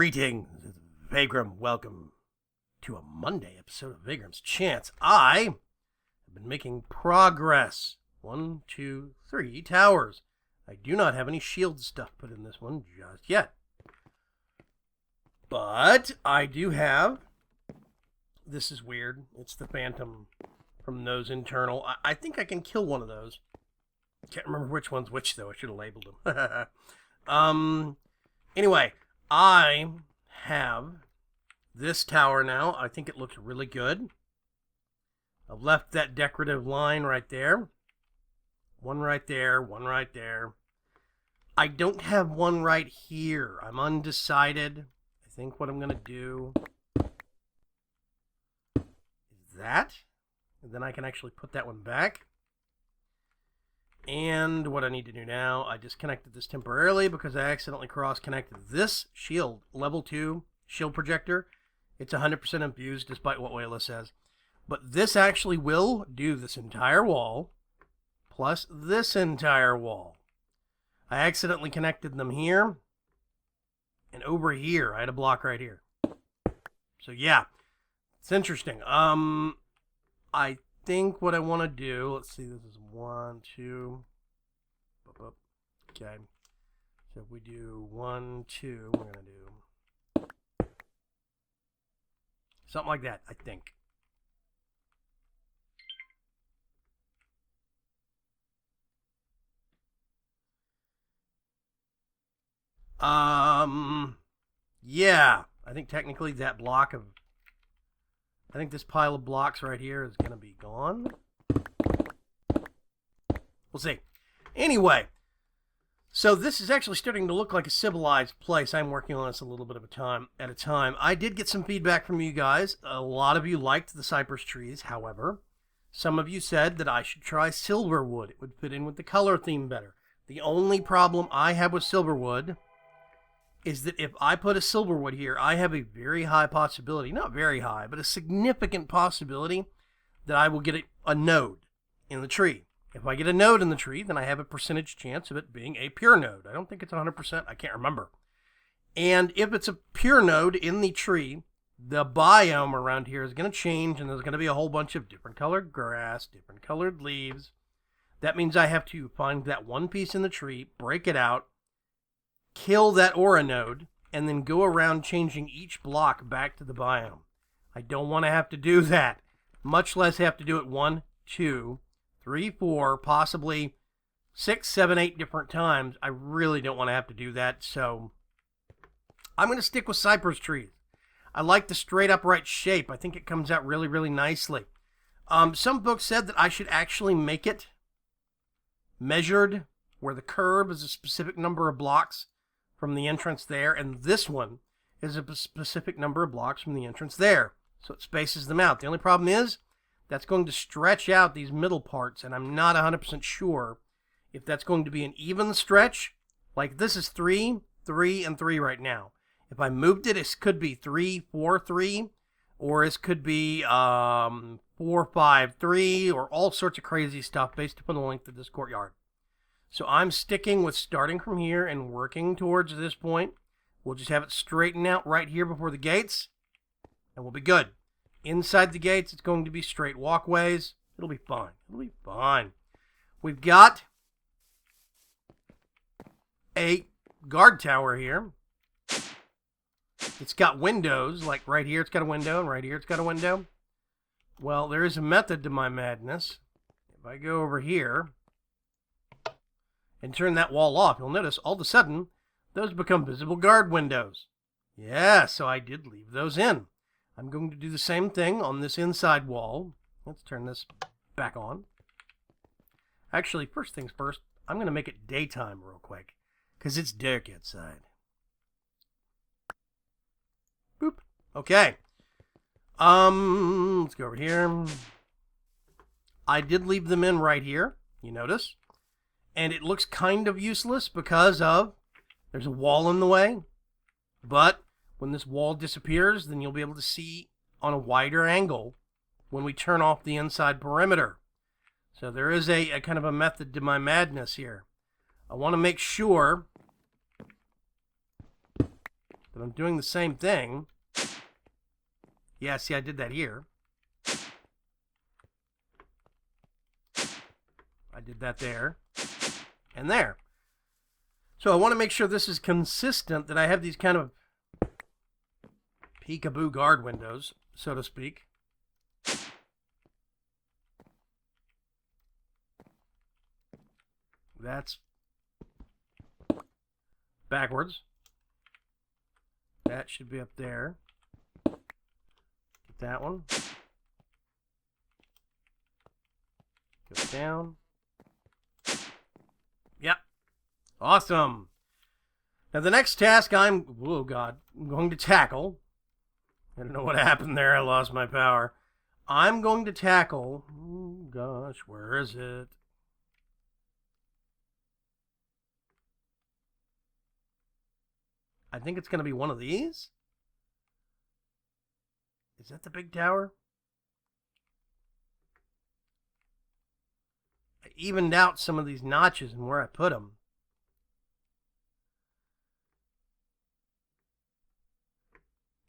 Greetings, Vaygrim. Welcome to a Monday episode of VAYGRIM'S Chance. I have been making progress. 1, 2, 3 towers. I do not have any shield stuff put in this one just yet. But I do have, this is weird, it's the Phantom from those internal. I think I can kill one of those. Can't remember which one's which though, I should have labeled them. Anyway, I have this tower now. I think it looks really good. I've left that decorative line right there. One right there, one right there. I don't have one right here. I'm undecided. I think what I'm going to do is that. And then I can actually put that one back. And what I need to do now, I disconnected this temporarily because I accidentally cross-connected this shield, level 2 shield projector. It's 100% infused despite what Wayla says. But this actually will do this entire wall, plus this entire wall. I accidentally connected them here, and over here, I had a block right here. So yeah, it's interesting. I think what I want to do, let's see, this is 1, 2, okay, so if we do 1, 2, we're going to do something like that, I think. Yeah, I think technically that block of, I think this pile of blocks right here is going to be gone. We'll see. Anyway, so this is actually starting to look like a civilized place. I'm working on this a little bit at a time. I did get some feedback from you guys. A lot of you liked the cypress trees. However, some of you said that I should try silverwood. It would fit in with the color theme better. The only problem I have with silverwood is that if I put a silverwood here, I have a very high possibility, not very high, but a significant possibility that I will get a node in the tree. If I get a node in the tree, then I have a percentage chance of it being a pure node. I don't think it's 100%. I can't remember. And if it's a pure node in the tree, the biome around here is going to change, and there's going to be a whole bunch of different colored grass, different colored leaves. That means I have to find that one piece in the tree, break it out, kill that aura node, and then go around changing each block back to the biome. I don't want to have to do that, much less have to do it 1, 2, 3, 4, possibly 6, 7, 8 different times. I really don't want to have to do that, so I'm going to stick with cypress trees. I like the straight upright shape. I think it comes out really, really nicely. Some books said that I should actually make it measured, where the curve is a specific number of blocks from the entrance there, and this one is a specific number of blocks from the entrance there. So it spaces them out. The only problem is that's going to stretch out these middle parts, and I'm not 100% sure if that's going to be an even stretch. Like this is 3, 3, and 3 right now. If I moved it, it could be 3, 4, 3, or it could be 4, 5, 3, or all sorts of crazy stuff based upon the length of this courtyard. So I'm sticking with starting from here and working towards this point. We'll just have it straighten out right here before the gates, and we'll be good. Inside the gates, it's going to be straight walkways. It'll be fine. It'll be fine. We've got a guard tower here. It's got windows, like right here it's got a window, and right here it's got a window. Well, there is a method to my madness. If I go over here and turn that wall off, you'll notice all of a sudden those become visible guard windows. Yeah, so I did leave those in. I'm going to do the same thing on this inside wall. Let's turn this back on. Actually, first things first, I'm going to make it daytime real quick, because it's dark outside. Boop. Okay. Let's go over here. I did leave them in right here, you notice. And it looks kind of useless because there's a wall in the way. But when this wall disappears, then you'll be able to see on a wider angle when we turn off the inside perimeter. So there is a kind of a method to my madness here. I want to make sure But I'm doing the same thing. Yeah, see, I did that here. I did that there. And there. So I want to make sure this is consistent, that I have these kind of peekaboo guard windows, so to speak. That's backwards. That should be up there. Get that one. Go down. Yep. Awesome. Now the next task I'm going to tackle. I don't know what happened there. I lost my power. I'm going to tackle. Oh gosh, where is it? I think it's going to be one of these. Is that the big tower? I evened out some of these notches and where I put them.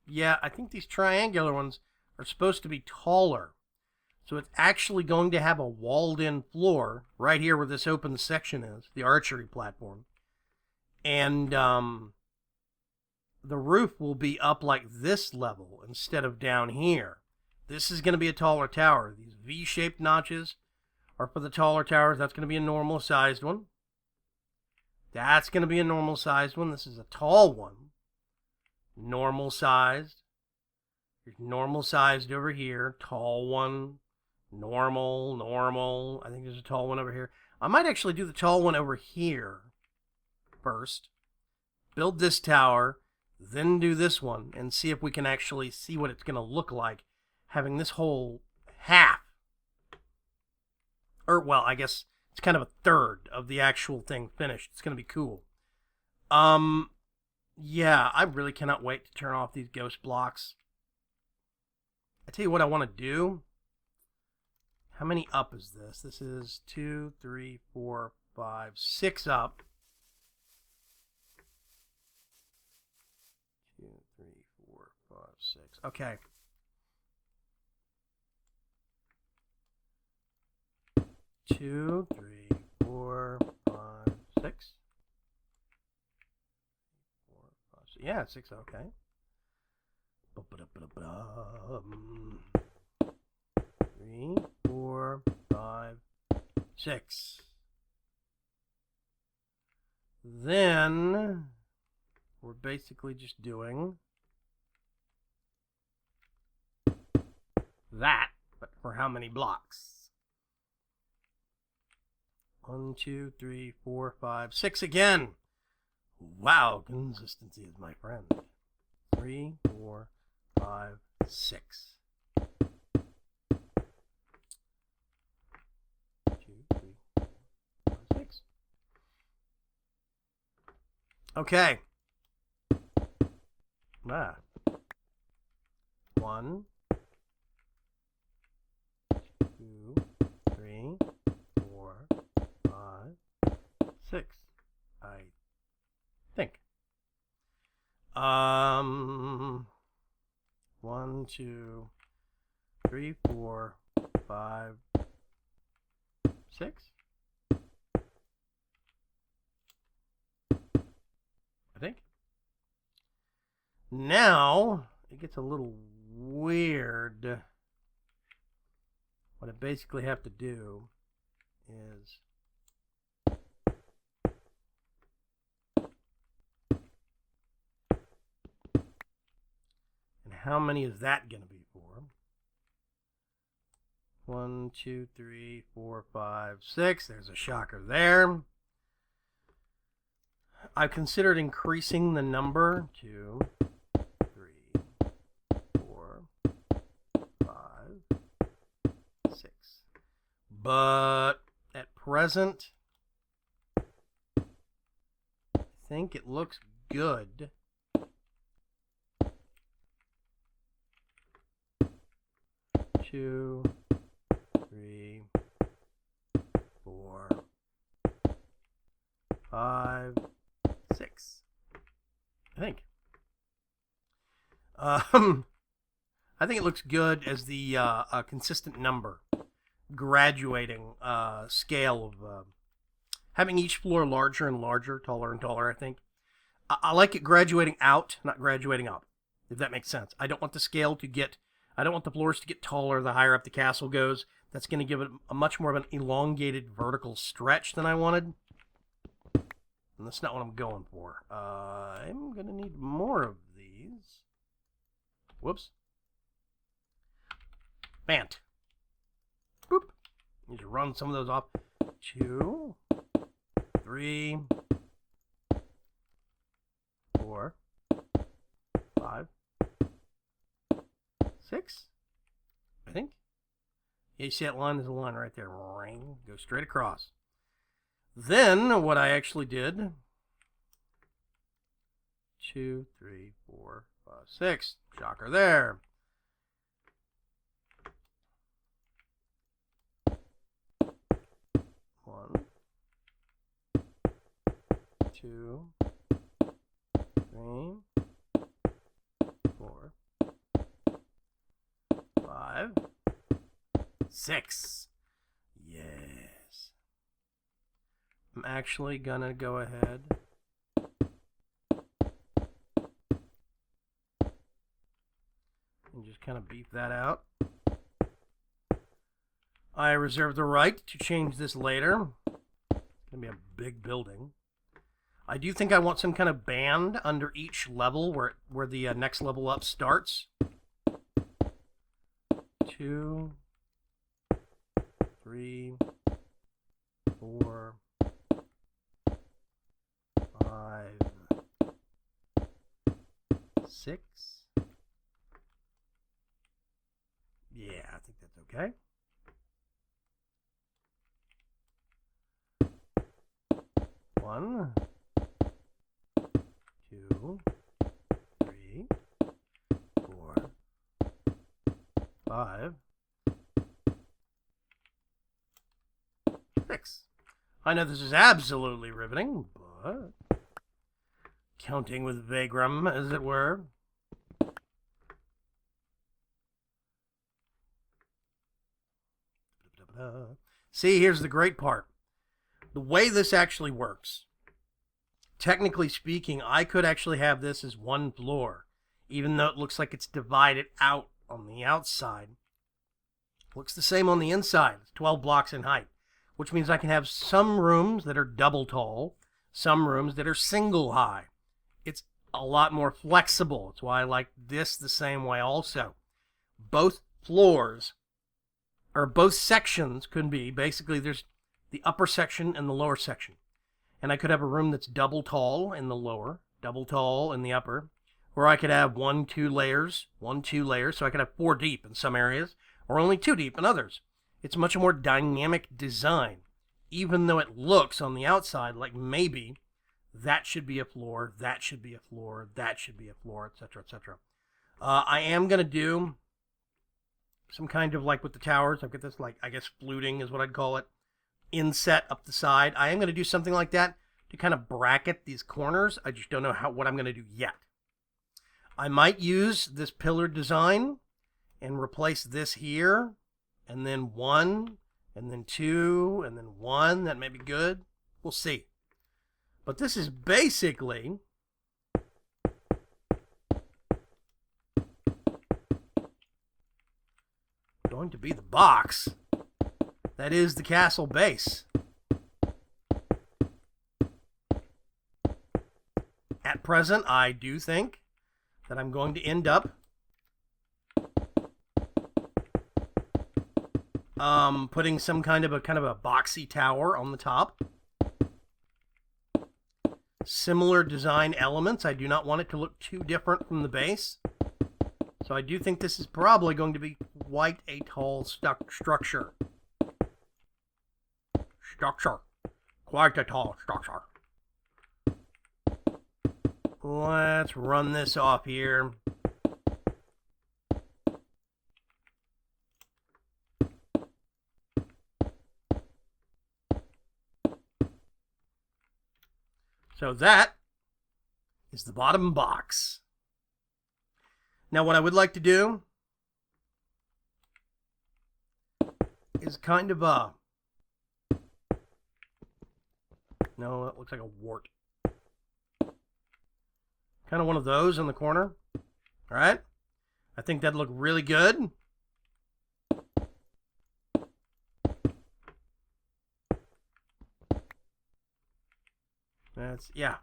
Yeah, I think these triangular ones are supposed to be taller. So it's actually going to have a walled-in floor right here where this open section is, the archery platform. And the roof will be up like this level instead of down here. This is going to be a taller tower. These V-shaped notches are for the taller towers. That's going to be a normal-sized one. That's going to be a normal-sized one. This is a tall one. Normal-sized. Here's normal-sized over here. Tall one. Normal, normal. I think there's a tall one over here. I might actually do the tall one over here first. Build this tower. Then do this one and see if we can actually see what it's going to look like having this whole half. Or, well, I guess it's kind of a third of the actual thing finished. It's going to be cool. Yeah, I really cannot wait to turn off these ghost blocks. I tell you what I want to do. How many up is this? This is 2, 3, 4, 5, 6 up. 2, 3, 4, 5, 6. Okay. Two, 3, 4, 5, 6. 4, 5, 6. Yeah, 6. Okay. 3, 4, 5, 6. Then we're basically just doing that, but for how many blocks? 1, 2, 3, 4, 5, 6 again. Wow, consistency is my friend. 3, 4, 5, 6. 2, 3, 4, 5, 6. Okay. 1, 2, 3, 4, 5, 6. I think. 1, 2, 3, 4, 5, 6. I think. Now it gets a little weird. What I basically have to do is how many is that going to be for? 1, 2, 3, 4, 5, 6. There's a shocker there. I've considered increasing the number to 3, 4, 5, 6. But at present, I think it looks good. 2, 3, 4, 5, 6. I think. I think it looks good as the consistent number, graduating scale of having each floor larger and larger, taller and taller, I think. I like it graduating out, not graduating up, if that makes sense. I don't want the scale to get, I don't want the floors to get taller the higher up the castle goes. That's going to give it a much more of an elongated vertical stretch than I wanted. And that's not what I'm going for. I'm going to need more of these. Whoops. Bant. Boop. Need to run some of those off. 2, 3, 4, 5, 6, I think. Yeah, you see that line? There's a line right there. Ring. Go straight across. Then, what I actually did, 2, 3, 4, 5, 6. Shocker there. 1, 2, 3, 4, 5, 6. Yes. I'm actually gonna go ahead and just kind of beef that out. I reserve the right to change this later. It's gonna be a big building. I do think I want some kind of band under each level where the next level up starts. 2, 3, 4, 5, 6. Yeah, I think that's okay. One, 2, 3, 4, 5, 6. I know this is absolutely riveting, but counting with Vaygrim, as it were. See, here's the great part. The way this actually works, technically speaking, I could actually have this as one floor, even though it looks like it's divided out on the outside. Looks the same on the inside. It's 12 blocks in height, which means I can have some rooms that are double tall, some rooms that are single high. It's a lot more flexible. That's why I like this the same way also. Both floors, or both sections could be, basically there's the upper section and the lower section. And I could have a room that's double tall in the lower, double tall in the upper, or I could have 1, 2 layers, 1, 2 layers, so I could have 4 deep in some areas, or only 2 deep in others. It's much more dynamic design, even though it looks on the outside like maybe that should be a floor, that should be a floor, that should be a floor, etc., etc. I am going to do some kind of, like with the towers, I've got this, like, I guess fluting is what I'd call it, inset up the side. I am going to do something like that to kind of bracket these corners. I just don't know what I'm going to do yet. I might use this pillar design and replace this here, and then 1, and then 2, and then 1. That may be good. We'll see. But this is basically going to be the box that is the castle base. At present, I do think that I'm going to end up putting some kind of a boxy tower on the top. Similar design elements. I do not want it to look too different from the base. So I do think this is probably going to be quite a tall structure. Quite a tall structure. Let's run this off here. So that is the bottom box. Now what I would like to do is kind of no, that looks like a wart. Kind of one of those in the corner. All right. I think that'd look really good. That's, yeah.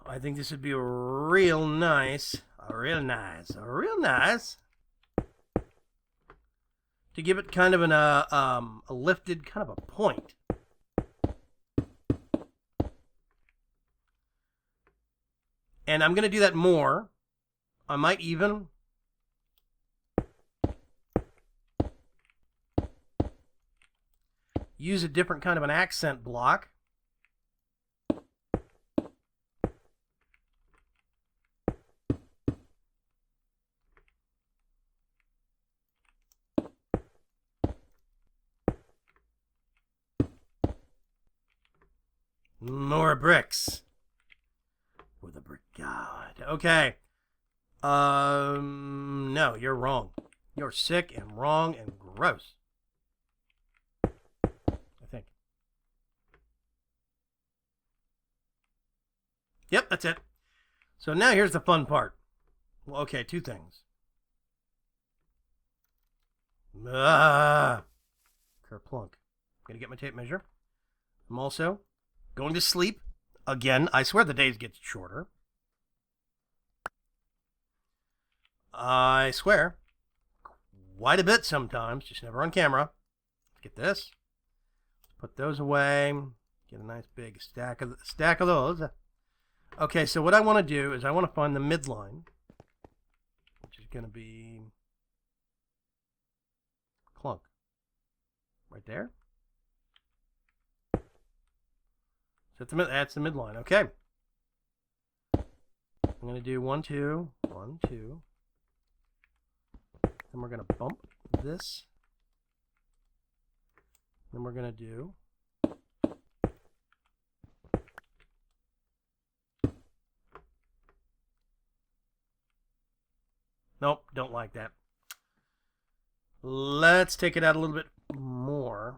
I think this would be real nice. Real nice. To give it kind of a lifted, kind of a point. And I'm going to do that more. I might even use a different kind of an accent block. More bricks. For the brick god. Okay. No, you're wrong. You're sick and wrong and gross. I think. Yep, that's it. So now here's the fun part. Well, okay, two things. Kerplunk. I'm gonna get my tape measure. I'm also going to sleep. Again, I swear the days get shorter. I swear. Quite a bit sometimes, just never on camera. Let's get this. Put those away. Get a nice big stack of those. Okay, so what I want to do is I want to find the midline, which is going to be clunk. Right there. So that's the midline. Okay. I'm going to do 1, 2, 1, 2. Then we're going to bump this. Then we're going to do nope, don't like that. Let's take it out a little bit more.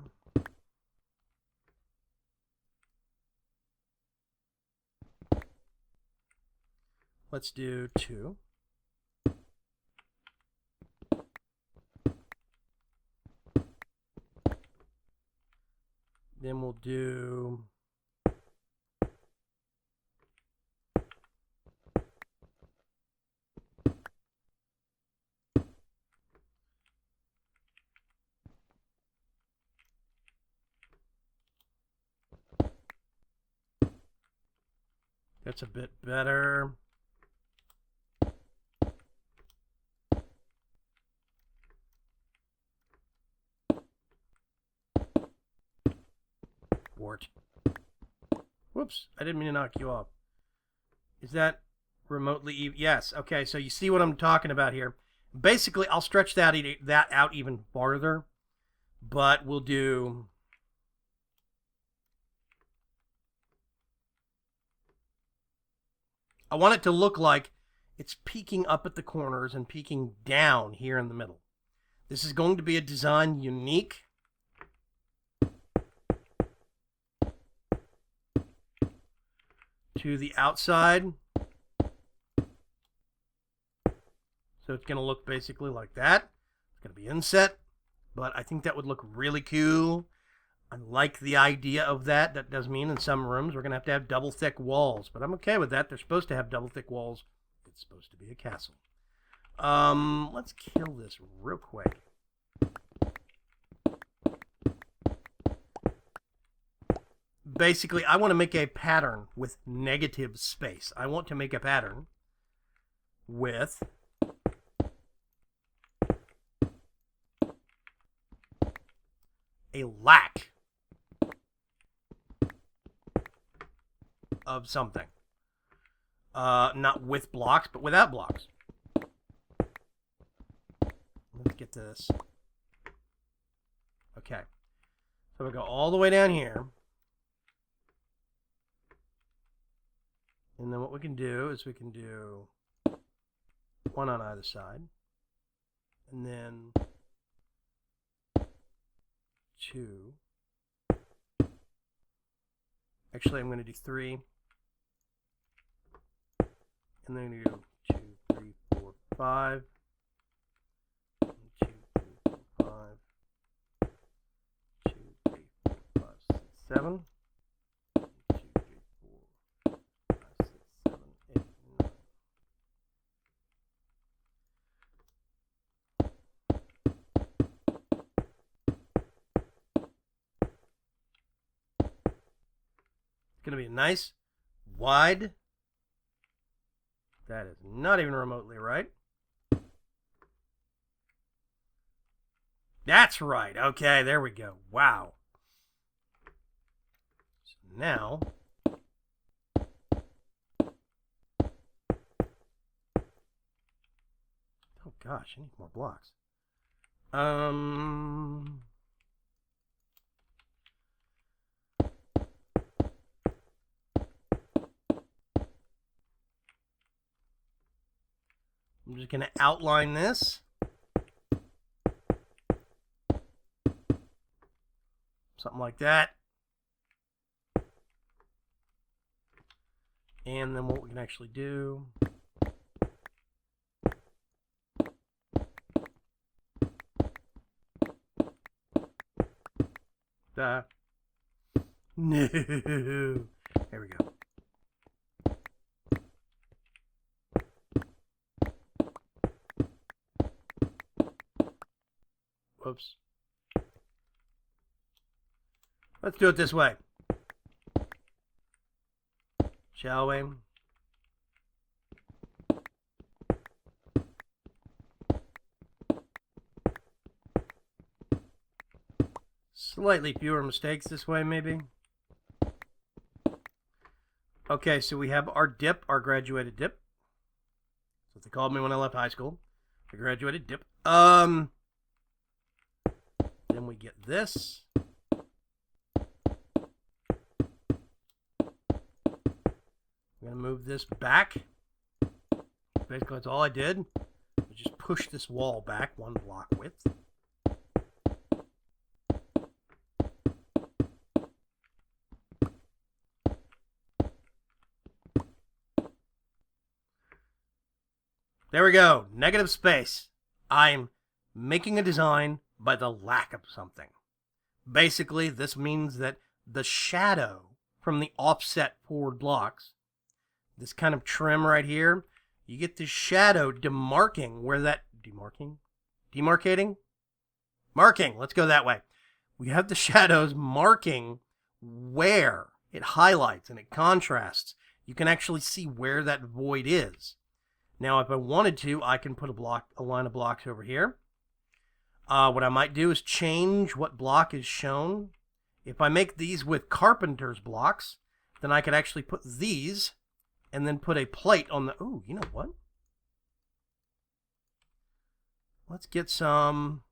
Let's do 2. Then we'll do that's a bit better. Wart. Whoops, I didn't mean to knock you off. Is that remotely even? Yes, okay, so you see what I'm talking about here. Basically, I'll stretch that out even farther, but we'll do I want it to look like it's peeking up at the corners and peeking down here in the middle. This is going to be a design unique to the outside. So it's going to look basically like that. It's going to be inset, but I think that would look really cool. I like the idea of that. That does mean in some rooms we're going to have double thick walls, but I'm okay with that. They're supposed to have double thick walls. It's supposed to be a castle. Let's kill this real quick. Basically, I want to make a pattern with negative space. I want to make a pattern with a lack of something. Not with blocks, but without blocks. Let's get this. Okay. So we go all the way down here. And then what we can do is we can do one on either side. And then 2. Actually, I'm going to do 3. And then I'm going to do 2, 3, 4, 5. 2, 3, 4, 5. 2, 3, 4, 5, 6, 7. 2, 3, 4, 5, 6, 7, 8, 9. It's going to be a nice, wide. That is not even remotely right. That's right. Okay, there we go. Wow. So now, oh gosh, I need more blocks. I'm just going to outline this. Something like that. And then what we can actually do. No. There we go. Whoops. Let's do it this way. Shall we? Slightly fewer mistakes this way, maybe. Okay, so we have our dip, our graduated dip. That's what they called me when I left high school. The graduated dip. Then we get this. I'm going to move this back. Basically, that's all I did. I just push this wall back 1 block width. There we go. Negative space. I'm making a design by the lack of something. Basically, this means that the shadow from the offset forward blocks, this kind of trim right here, you get the shadow demarking where that, demarcating? Marking, let's go that way. We have the shadows marking where it highlights and it contrasts. You can actually see where that void is. Now, if I wanted to, I can put a line of blocks over here. What I might do is change what block is shown. If I make these with carpenter's blocks, then I could actually put these and then put a plate on the... Ooh, you know what? Let's get some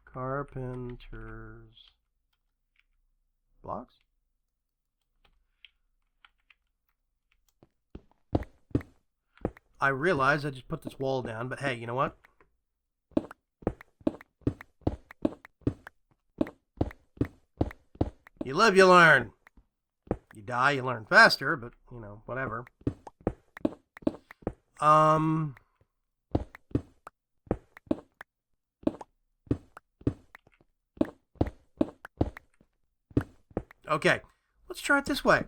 carpenter's blocks. I realize I just put this wall down, but hey, you know what? You live, you learn. You die, you learn faster, but, you know, whatever. Okay, let's try it this way.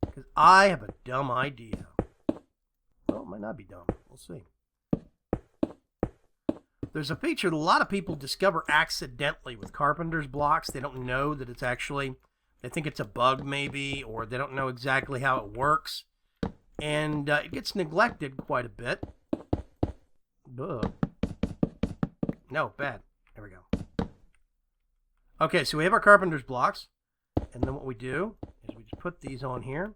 Because I have a dumb idea. Well, it might not be dumb. We'll see. There's a feature that a lot of people discover accidentally with carpenter's blocks. They don't know that it's actually, they think it's a bug maybe, or they don't know exactly how it works. And it gets neglected quite a bit. Ugh. No, bad. There we go. Okay, so we have our carpenter's blocks. And then what we do is we just put these on here.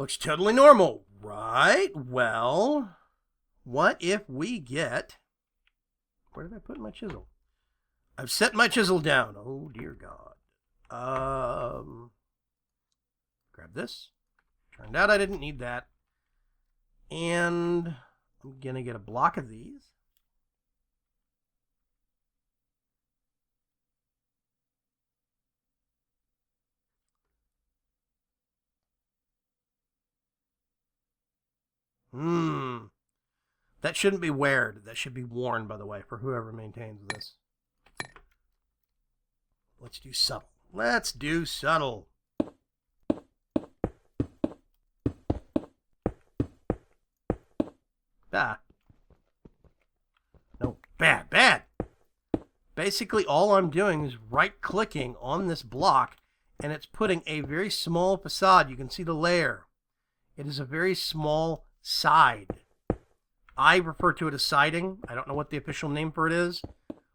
Looks totally normal, right? Well, what if we get... Where did I put my chisel? I've set my chisel down. Oh, dear God. Grab this. Turned out I didn't need that. And I'm going to get a block of these. That shouldn't be weared. That should be worn, by the way, for whoever maintains this. Let's do subtle. Let's do subtle. Ah. No, bad, bad. Basically, all I'm doing is right-clicking on this block, and it's putting a very small facade. You can see the layer. It is a very small side. I refer to it as siding. I don't know what the official name for it is,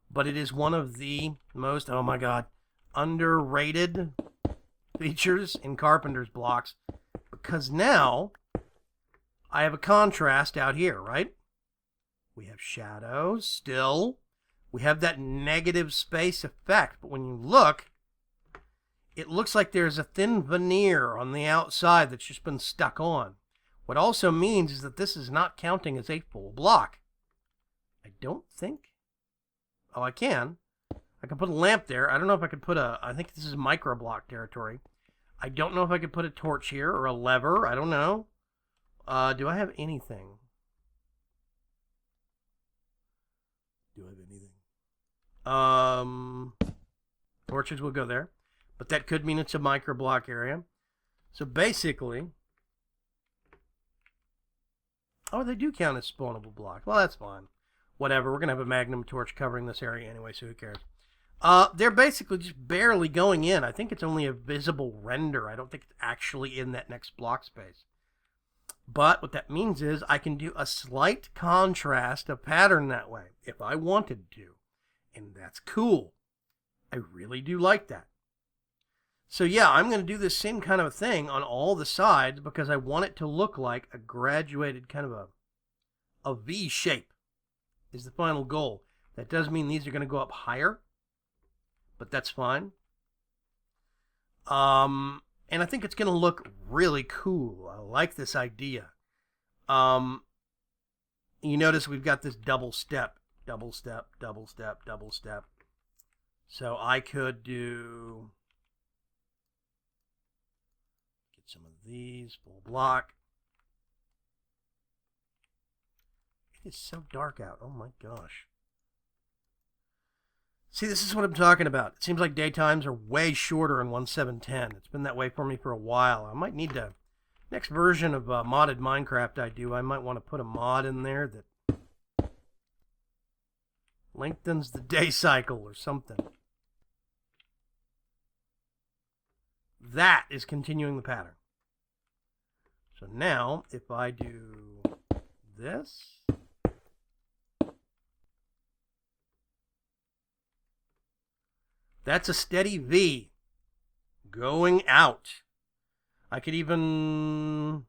but it is one of the most, oh my God, underrated features in carpenter's blocks, because now I have a contrast out here, right? We have shadows still. We have that negative space effect, but when you look, it looks like there's a thin veneer on the outside that's just been stuck on. What also means is that this is not counting as a full block. I don't think. Oh, I can. I can put a lamp there. I don't know if I could put a... I think this is micro block territory. I don't know if I could put a torch here or a lever. I don't know. Do I have anything? Do I have anything? Torches will go there. But that could mean it's a micro block area. So basically... Oh, they do count as spawnable blocks. Well, that's fine. Whatever. We're going to have a magnum torch covering this area anyway, so who cares? They're basically just barely going in. I think it's only a visible render. I don't think it's actually in that next block space. But what that means is I can do a slight contrast of pattern that way, if I wanted to. And that's cool. I really do like that. So yeah, I'm going to do this same kind of a thing on all the sides because I want it to look like a graduated kind of a V shape is the final goal. That does mean these are going to go up higher, but that's fine. And I think it's going to look really cool. I like this idea. You notice we've got this double step, double step, double step, double step. So I could do... some of these, full block. It is so dark out. Oh my gosh. See, this is what I'm talking about. It seems like daytimes are way shorter in 1.7.10. It's been that way for me for a while. I might need to... Next version of modded Minecraft I do, I might want to put a mod in there that lengthens the day cycle or something. That is continuing the pattern. So now, if I do this, that's a steady V going out. I could even,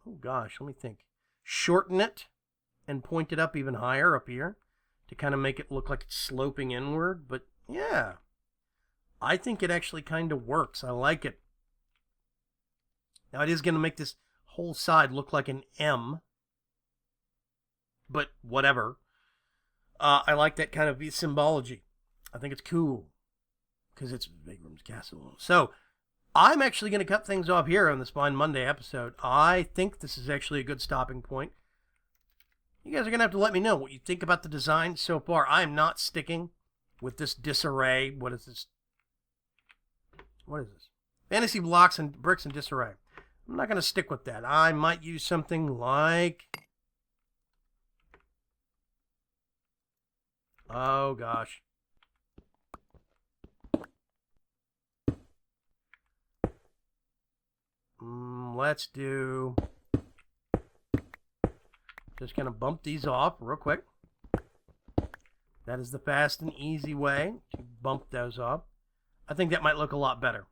oh gosh, let me think, shorten it and point it up even higher up here to kind of make it look like it's sloping inward. But yeah, I think it actually kind of works. I like it. Now it is going to make this whole side look like an M, but whatever. I like that kind of symbology. I think it's cool because it's VAYGRIM'S Castle. So I'm actually going to cut things off here on this Fine Monday episode. I think this is actually a good stopping point. You guys are going to have to let me know what you think about the design so far. I am not sticking with this disarray. What is this? What is this? Fantasy blocks and bricks and disarray. I'm not going to stick with that. I might use something like... Oh, gosh. Let's do... Just going to bump these off real quick. That is the fast and easy way to bump those off. I think that might look a lot better.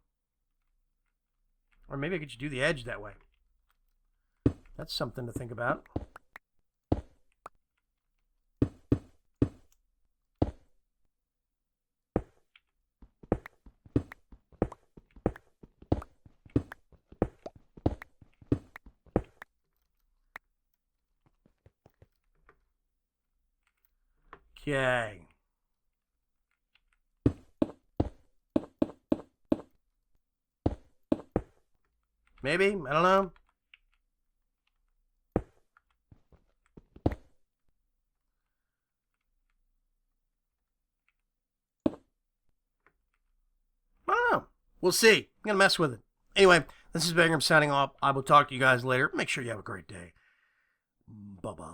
Or maybe I could just do the edge that way. That's something to think about. Okay. Maybe, I don't know. I don't know. We'll see. I'm going to mess with it. Anyway, this is VAYGRIM'S signing off. I will talk to you guys later. Make sure you have a great day. Bye-bye.